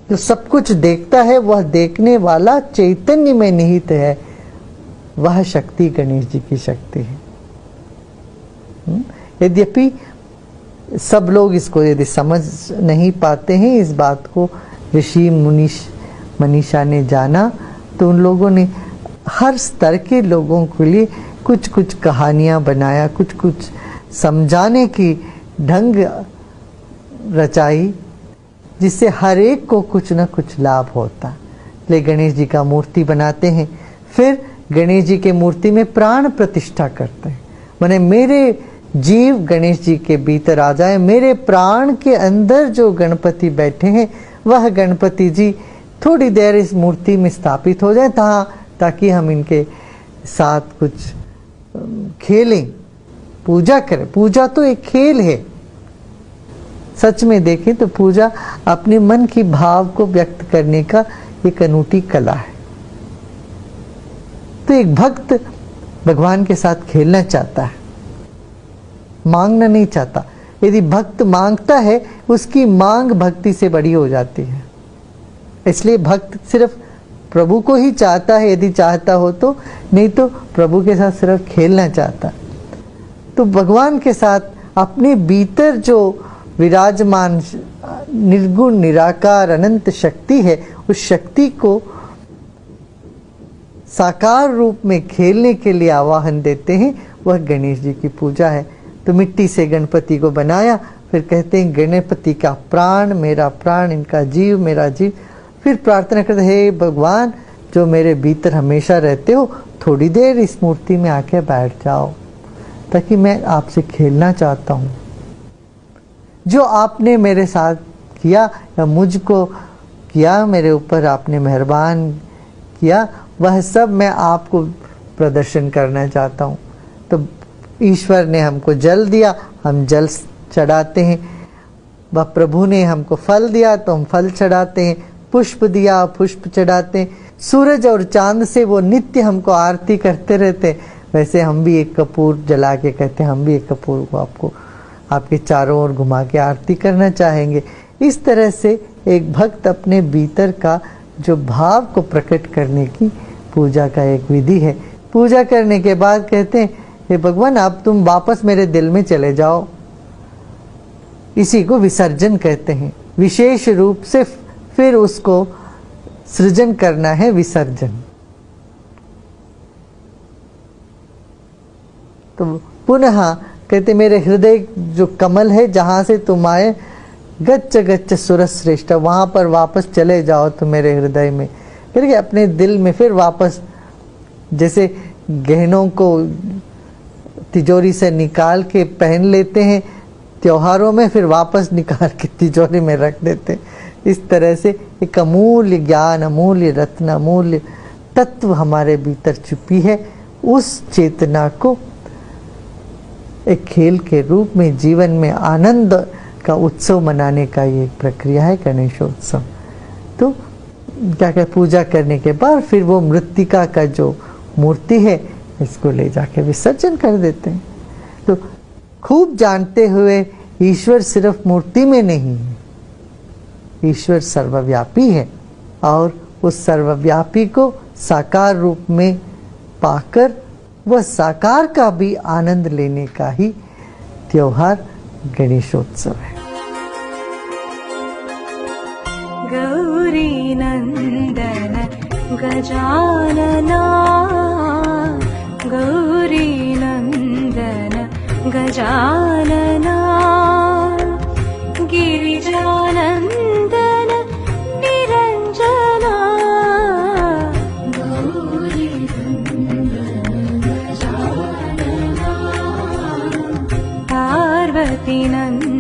जो सब कुछ देखता है वह देखने वाला चैतन्य में निहित है, वह शक्ति गणेश जी की शक्ति है। यद्यपि सब लोग इसको यदि समझ नहीं पाते हैं, इस बात को ऋषि मनीषा ने जाना, तो उन लोगों ने हर स्तर के लोगों के लिए कुछ कुछ कहानियां बनाया, कुछ कुछ समझाने की ढंग रचाई, जिससे हर एक को कुछ न कुछ लाभ होता। ले गणेश जी का मूर्ति बनाते हैं, फिर गणेश जी के मूर्ति में प्राण प्रतिष्ठा करते हैं, माने मेरे जीव गणेश जी के भीतर आ जाए, मेरे प्राण के अंदर जो गणपति बैठे हैं वह गणपति जी थोड़ी देर इस मूर्ति में स्थापित हो जाए, ताकि हम इनके साथ कुछ खेलें, पूजा करें। पूजा तो एक खेल है, सच में देखें तो पूजा अपने मन की भाव को व्यक्त करने का एक अनूठी कला है। तो एक भक्त भगवान के साथ खेलना चाहता है, मांगना नहीं चाहता। यदि भक्त मांगता है, उसकी मांग भक्ति से बड़ी हो जाती है। इसलिए भक्त सिर्फ प्रभु को ही चाहता है, यदि चाहता हो तो, नहीं तो प्रभु के साथ सिर्फ खेलना चाहता। तो भगवान के साथ अपने भीतर जो विराजमान निर्गुण निराकार अनंत शक्ति है, उस शक्ति को साकार रूप में खेलने के लिए आवाहन देते हैं, वह गणेश जी की पूजा है। तो मिट्टी से गणपति को बनाया, फिर कहते हैं गणपति का प्राण मेरा प्राण, इनका जीव मेरा जीव। फिर प्रार्थना करते, हे भगवान जो मेरे भीतर हमेशा रहते हो, थोड़ी देर इस मूर्ति में आके बैठ जाओ, ताकि मैं आपसे खेलना चाहता हूँ। जो आपने मेरे साथ किया या मुझको किया, मेरे ऊपर आपने मेहरबान किया, वह सब मैं आपको प्रदर्शन करना चाहता हूँ। तो ईश्वर ने हमको जल दिया, हम जल चढ़ाते हैं। वह प्रभु ने हमको फल दिया, तो हम फल चढ़ाते हैं। पुष्प दिया, पुष्प चढ़ाते हैं। सूरज और चांद से वो नित्य हमको आरती करते रहते, वैसे हम भी एक कपूर जला के कहते हैं, हम भी एक कपूर को आपको आपके चारों ओर घुमा के आरती करना चाहेंगे। इस तरह से एक भक्त अपने भीतर का जो भाव को प्रकट करने की पूजा का एक विधि है। पूजा करने के बाद कहते हैं, हे भगवान अब तुम वापस मेरे दिल में चले जाओ। इसी को विसर्जन कहते हैं। विशेष रूप से फिर उसको सृजन करना है, विसर्जन। तो पुनः कहते मेरे हृदय जो कमल है, जहां से तुम आए, गच्छ गच्छ सुर श्रेष्ठ, वहां पर वापस चले जाओ तो मेरे हृदय में। फिर अपने दिल में फिर वापस, जैसे गहनों को तिजोरी से निकाल के पहन लेते हैं त्योहारों में, फिर वापस निकाल के तिजोरी में रख देते हैं। इस तरह से एक अमूल्य ज्ञान, अमूल्य रत्न, अमूल्य तत्व हमारे भीतर छुपी है। उस चेतना को एक खेल के रूप में जीवन में आनंद का उत्सव मनाने का ये एक प्रक्रिया है, गणेशोत्सव। तो क्या क्या पूजा करने के बाद फिर वो मृत्तिका का जो मूर्ति है, इसको ले जाके विसर्जन कर देते हैं। तो खूब जानते हुए ईश्वर सिर्फ मूर्ति में नहीं है, ईश्वर सर्वव्यापी है, और उस सर्वव्यापी को साकार रूप में पाकर वह साकार का भी आनंद लेने का ही त्योहार गणेशोत्सव है। गौरी नंदन गजानना, गौरी नंदन गजानना, गिरिजानंदन निरंजना, गौरी नंदन गजानना, पार्वती नंदन